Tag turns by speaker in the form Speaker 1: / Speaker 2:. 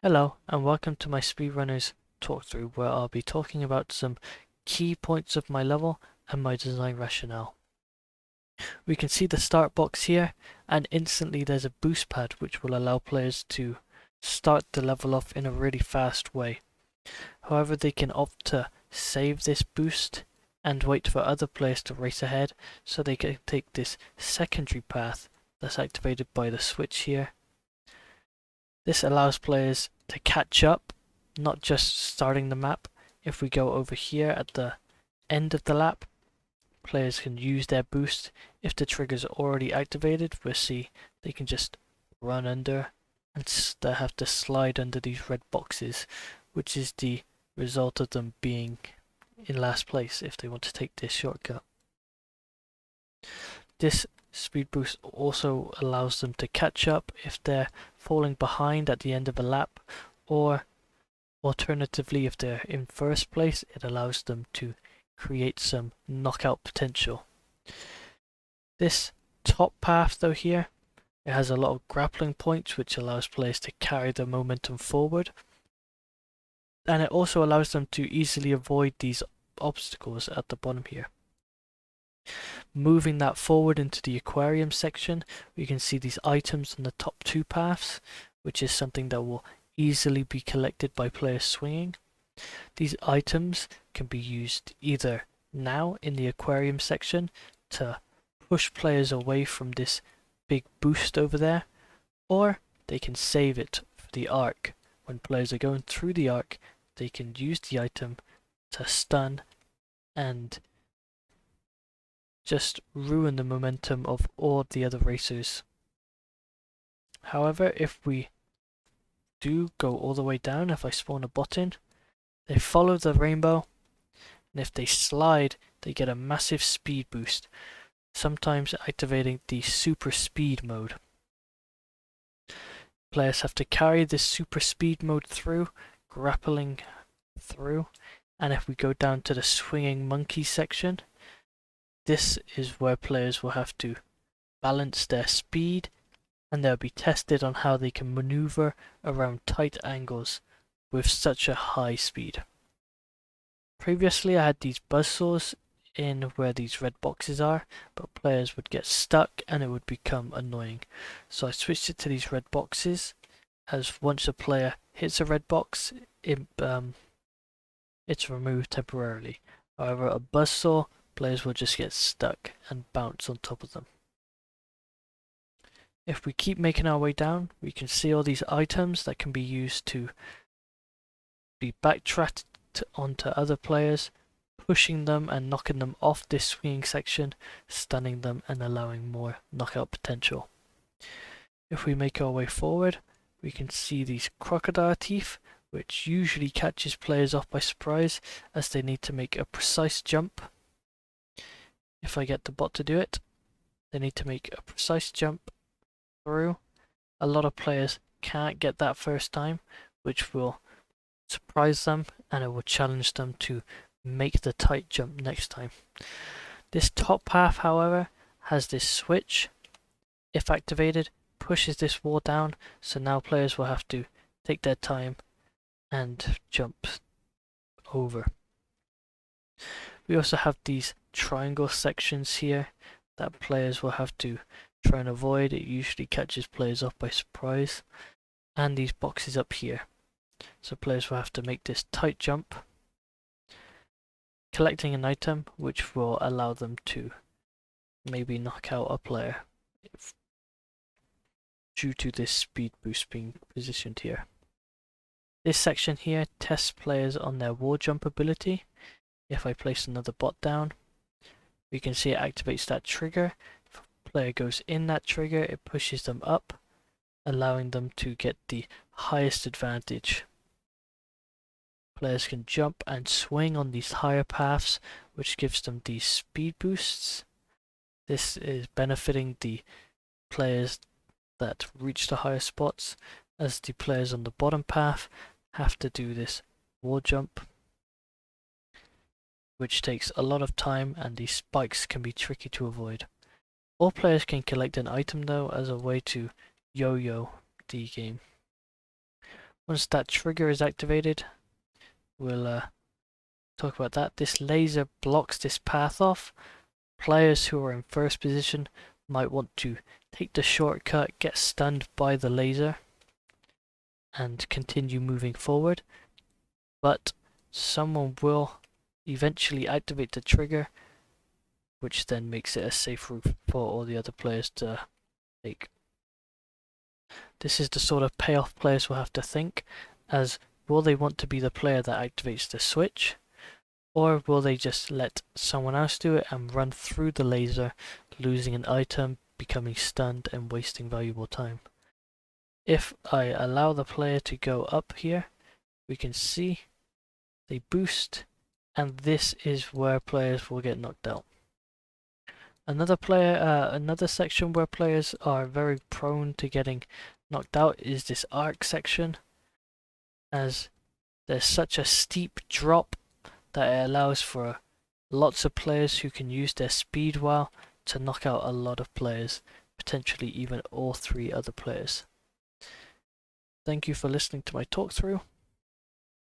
Speaker 1: Hello and welcome to my SpeedRunners talkthrough where I'll be talking about some key points of my level and my design rationale. We can see the start box here and instantly there's a boost pad which will allow players to start the level off in a really fast way. However, they can opt to save this boost and wait for other players to race ahead so they can take this secondary path that's activated by the switch here. This allows players to catch up, not just starting the map. If we go over here at the end of the lap, players can use their boost. If the trigger's already activated, we'll see they can just run under and they have to slide under these red boxes, which is the result of them being in last place if they want to take this shortcut. This speed boost also allows them to catch up if they're falling behind at the end of a lap, or alternatively if they're in first place, it allows them to create some knockout potential. This top path though here, it has a lot of grappling points which allows players to carry the momentum forward, and it also allows them to easily avoid these obstacles at the bottom here. Moving that forward into the aquarium section, we can see these items on the top two paths, which is something that will easily be collected by players swinging. These items can be used either now in the aquarium section to push players away from this big boost over there, or they can save it for the arc. When players are going through the arc, they can use the item to stun and just ruin the momentum of all the other racers. However, if we do go all the way down, if I spawn a bot in, they follow the rainbow, and if they slide, they get a massive speed boost, sometimes activating the super speed mode. Players have to carry this super speed mode through, grappling through, and if we go down to the swinging monkey section, this is where players will have to balance their speed and they'll be tested on how they can maneuver around tight angles with such a high speed. Previously I had these buzzsaws in where these red boxes are, but players would get stuck and it would become annoying. So I switched it to these red boxes, as once a player hits a red box, it's removed temporarily. However, a buzzsaw, players will just get stuck and bounce on top of them. If we keep making our way down, we can see all these items that can be used to be backtracked onto other players, pushing them and knocking them off this swinging section, stunning them and allowing more knockout potential. If we make our way forward, we can see these crocodile teeth, which usually catches players off by surprise as they need to make a precise jump. If I get the bot to do it, they need to make a precise jump through. A lot of players can't get that first time, which will surprise them and it will challenge them to make the tight jump next time. This top path, however, has this switch. If activated, pushes this wall down, so now players will have to take their time and jump over. We also have these triangle sections here that players will have to try and avoid. It usually catches players off by surprise. And these boxes up here. So players will have to make this tight jump, collecting an item which will allow them to maybe knock out a player due to this speed boost being positioned here. This section here tests players on their wall jump ability. If I place another bot down, we can see it activates that trigger. If a player goes in that trigger, it pushes them up, allowing them to get the highest advantage. Players can jump and swing on these higher paths, which gives them these speed boosts. This is benefiting the players that reach the higher spots, as the players on the bottom path have to do this wall jump, which takes a lot of time and these spikes can be tricky to avoid. All players can collect an item though as a way to yo-yo the game. Once that trigger is activated, we'll talk about that. This laser blocks this path off. Players who are in first position might want to take the shortcut, get stunned by the laser, and continue moving forward. But someone will eventually activate the trigger, which then makes it a safe route for all the other players to take. This is the sort of payoff players will have to think, as will they want to be the player that activates the switch, or will they just let someone else do it and run through the laser, losing an item, becoming stunned, and wasting valuable time. If I allow the player to go up here, we can see they boost, and this is where players will get knocked out. Another section where players are very prone to getting knocked out is this arc section, as there's such a steep drop that it allows for lots of players who can use their speed well to knock out a lot of players, potentially even all 3 other players. Thank you for listening to my talk through.